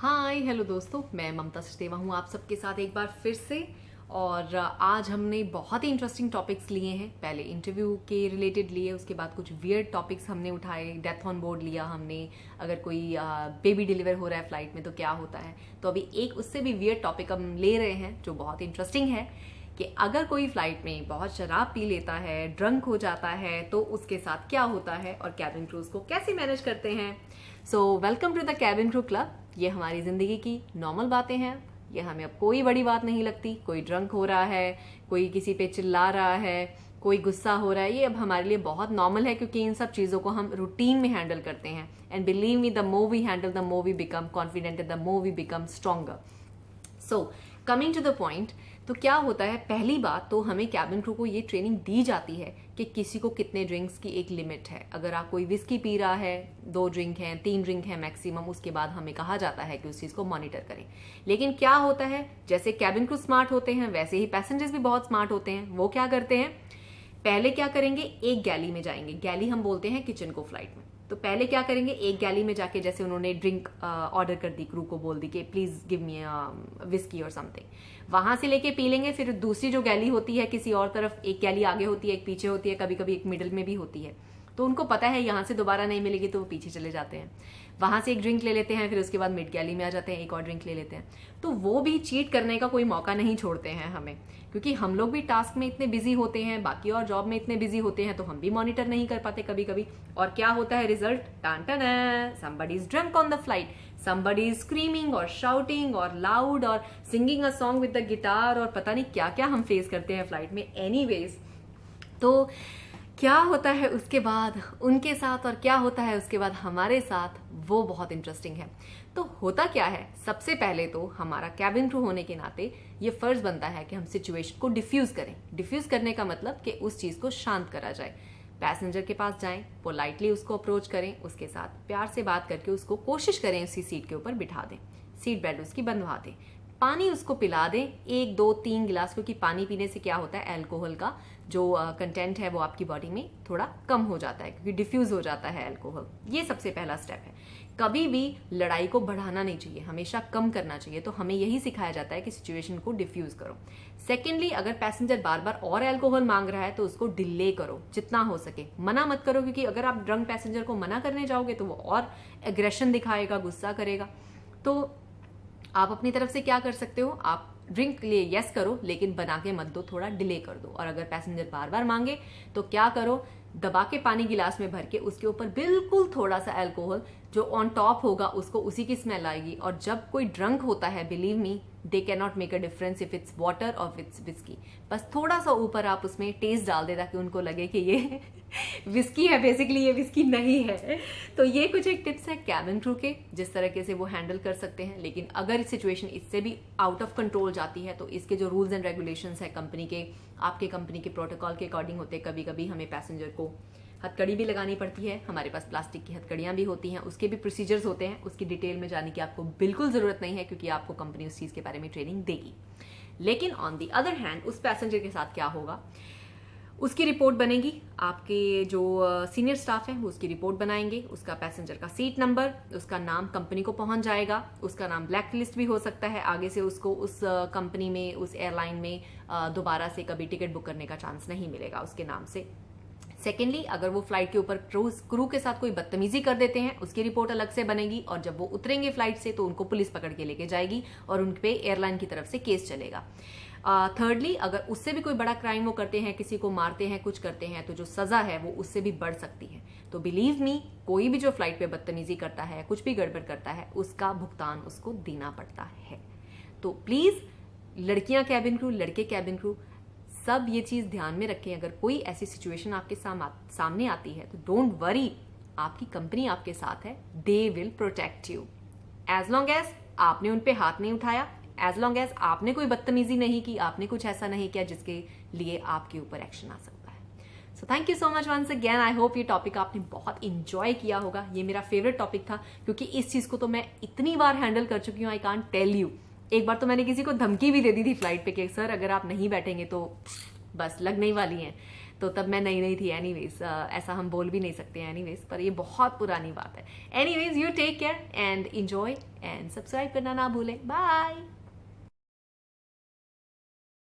Hi hello दोस्तों, मैं ममता सचदेवा हूँ आप सबके साथ एक बार फिर से। और आज हमने बहुत ही इंटरेस्टिंग टॉपिक्स लिए हैं। पहले इंटरव्यू के रिलेटेड लिए, उसके बाद कुछ वियर्ड टॉपिक्स हमने उठाए, डेथ ऑन बोर्ड लिया हमने, अगर कोई बेबी डिलीवर हो रहा है फ्लाइट में तो क्या होता है। तो अभी एक उससे भी वियर्ड टॉपिक हम ले रहे हैं जो बहुत इंटरेस्टिंग है कि अगर कोई फ्लाइट में बहुत शराब पी लेता है, ड्रंक हो जाता है, तो उसके साथ क्या होता है और कैबिन क्रूज को कैसे मैनेज करते हैं। So welcome to the cabin crew club. ये हमारी ज़िंदगी की नॉर्मल बातें हैं। ये हमें अब कोई बड़ी बात नहीं लगती। कोई ड्रंक हो रहा है, कोई किसी पे चिल्ला रहा है, कोई गुस्सा हो रहा है, ये अब हमारे लिए बहुत नॉर्मल है क्योंकि इन सब चीज़ों को हम रूटीन में हैंडल करते हैं। And believe me, the more we handle, the more we become confident, the more we become stronger. So coming to the point, तो क्या होता है, पहली बात तो हमें कैबिन क्रू को ये ट्रेनिंग दी जाती है कि किसी को कितने ड्रिंक्स की एक लिमिट है। अगर आप कोई विस्की पी रहा है, 2 ड्रिंक हैं, 3 ड्रिंक हैं मैक्सिमम, उसके बाद हमें कहा जाता है कि उस चीज़ को मॉनिटर करें। लेकिन क्या होता है, जैसे कैबिन क्रू स्मार्ट होते हैं वैसे ही पैसेंजर्स भी बहुत स्मार्ट होते हैं। वो क्या करते हैं, पहले क्या करेंगे, एक गैली में जाएंगे। गैली हम बोलते हैं किचन को फ्लाइट में। तो पहले क्या करेंगे, एक गैली में जाके, जैसे उन्होंने ड्रिंक ऑर्डर कर दी, क्रू को बोल दी कि प्लीज गिव मी विस्की और समथिंग, वहां से लेके पी लेंगे। फिर दूसरी जो गैली होती है किसी और तरफ, एक गैली आगे होती है, एक पीछे होती है, कभी कभी एक मिडिल में भी होती है। तो उनको पता है यहाँ से दोबारा नहीं मिलेगी तो वो पीछे चले जाते हैं, वहां से एक ड्रिंक ले लेते हैं, फिर उसके बाद मिड गैली में आ जाते हैं, एक और ड्रिंक ले लेते हैं। तो वो भी चीट करने का कोई मौका नहीं छोड़ते हैं हमें, क्योंकि हम लोग भी टास्क में इतने बिजी होते हैं, बाकी और जॉब में इतने बिजी होते हैं, तो हम भी मॉनिटर नहीं कर पाते कभी कभी। और क्या होता है रिजल्ट, टान टान, somebody is drunk on the flight, somebody is screaming और shouting और loud और singing a song with the guitar और पता नहीं क्या क्या हम फेस करते हैं फ्लाइट में। एनीवेज, तो क्या होता है उसके बाद उनके साथ और क्या होता है उसके बाद हमारे साथ, वो बहुत इंटरेस्टिंग है। तो होता क्या है, सबसे पहले तो हमारा कैबिन क्रू होने के नाते ये फर्ज बनता है कि हम सिचुएशन को डिफ्यूज करें। डिफ्यूज करने का मतलब कि उस चीज़ को शांत करा जाए। पैसेंजर के पास जाएं, पोलाइटली उसको अप्रोच करें, उसके साथ प्यार से बात करके उसको कोशिश करें उसी सीट के ऊपर बिठा दें, सीट बेल्ट उसकी बंधवा दें, पानी उसको पिला दें 1 2 3 गिलास, क्योंकि पानी पीने से क्या होता है, अल्कोहल का जो कंटेंट है वो आपकी बॉडी में थोड़ा कम हो जाता है, क्योंकि डिफ्यूज हो जाता है अल्कोहल। ये सबसे पहला स्टेप है। कभी भी लड़ाई को बढ़ाना नहीं चाहिए, हमेशा कम करना चाहिए। तो हमें यही सिखाया जाता है कि सिचुएशन को डिफ्यूज करो। सेकेंडली, अगर पैसेंजर बार बार और अल्कोहल मांग रहा है तो उसको डिले करो जितना हो सके, मना मत करो, क्योंकि अगर आप ड्रंक पैसेंजर को मना करने जाओगे तो वो और एग्रेशन दिखाएगा, गुस्सा करेगा। तो आप अपनी तरफ से क्या कर सकते हो, आप ड्रिंक लिए यस करो, लेकिन बना के मत दो, थोड़ा डिले कर दो। और अगर पैसेंजर बार बार मांगे तो क्या करो, दबा के पानी गिलास में भर के उसके ऊपर बिल्कुल थोड़ा सा अल्कोहल जो ऑन टॉप होगा, उसको उसी की स्मेल आएगी। और जब कोई ड्रंक होता है, believe me, they can not make a difference if it's water और इट्स विस्की। बस थोड़ा सा ऊपर आप उसमें टेस्ट डाल दे ताकि उनको लगे कि ये विस्की है, बेसिकली ये विस्की नहीं है। तो ये कुछ एक टिप्स है कैबिन क्रू के, जिस तरीके से वो हैंडल कर सकते हैं। लेकिन अगर सिचुएशन इससे भी आउट ऑफ कंट्रोल जाती है तो इसके जो रूल्स एंड रेगुलेशंस है कंपनी के, आपके कंपनी के प्रोटोकॉल के अकॉर्डिंग होते हैं। कभी कभी हमें पैसेंजर को हथकड़ी भी लगानी पड़ती है, हमारे पास प्लास्टिक की हथकड़ियाँ भी होती हैं, उसके भी प्रोसीजर्स होते हैं। उसकी डिटेल में जाने की आपको बिल्कुल ज़रूरत नहीं है, क्योंकि आपको कंपनी उस चीज़ के बारे में ट्रेनिंग देगी। लेकिन ऑन दी अदर हैंड, उस पैसेंजर के साथ क्या होगा, उसकी रिपोर्ट बनेगी। आपके जो सीनियर स्टाफ है वो उसकी रिपोर्ट बनाएंगे, उसका पैसेंजर का सीट नंबर, उसका नाम कंपनी को पहुंच जाएगा, उसका नाम ब्लैक लिस्ट भी हो सकता है। आगे से उसको उस कंपनी में, उस एयरलाइन में दोबारा से कभी टिकट बुक करने का चांस नहीं मिलेगा उसके नाम से। सेकेंडली, अगर वो फ्लाइट के ऊपर क्रू के साथ कोई बदतमीजी कर देते हैं, उसकी रिपोर्ट अलग से बनेगी। और जब वो उतरेंगे फ्लाइट से तो उनको पुलिस पकड़ के लेके जाएगी और उन पे एयरलाइन की तरफ से केस चलेगा। थर्डली, अगर उससे भी कोई बड़ा क्राइम वो करते हैं, किसी को मारते हैं, कुछ करते हैं, तो जो सजा है वो उससे भी बढ़ सकती है। तो बिलीव मी, कोई भी जो फ्लाइट पे बदतमीजी करता है, कुछ भी गड़बड़ करता है, उसका भुगतान उसको देना पड़ता है। तो प्लीज, लड़कियां कैबिन क्रू, लड़के कैबिन क्रू, सब ये चीज ध्यान में रखें। अगर कोई ऐसी सिचुएशन आपके सामने आती है तो डोंट वरी, आपकी कंपनी आपके साथ है, they will protect you. As long as आपने उन पे हाथ नहीं उठाया, एज लॉन्ग एज आपने कोई बदतमीजी नहीं की, आपने कुछ ऐसा नहीं किया जिसके लिए आपके ऊपर एक्शन आ सकता है। So thank you so much once again. I hope ये टॉपिक आपने बहुत इंजॉय किया होगा। ये मेरा फेवरेट टॉपिक था, क्योंकि इस चीज को तो मैं इतनी बार हैंडल कर चुकी हूँ, आई कांट टेल यू। एक बार तो मैंने किसी को धमकी भी दे दी थी फ्लाइट पे कि सर अगर आप नहीं बैठेंगे तो बस लगने ही वाली हैं। तो तब मैं नई नई थी। एनीवेज ऐसा हम बोल भी नहीं सकते एनीवेज, पर ये बहुत पुरानी बात है। Anyways, you take care and enjoy and subscribe करना ना भूलें। बाय।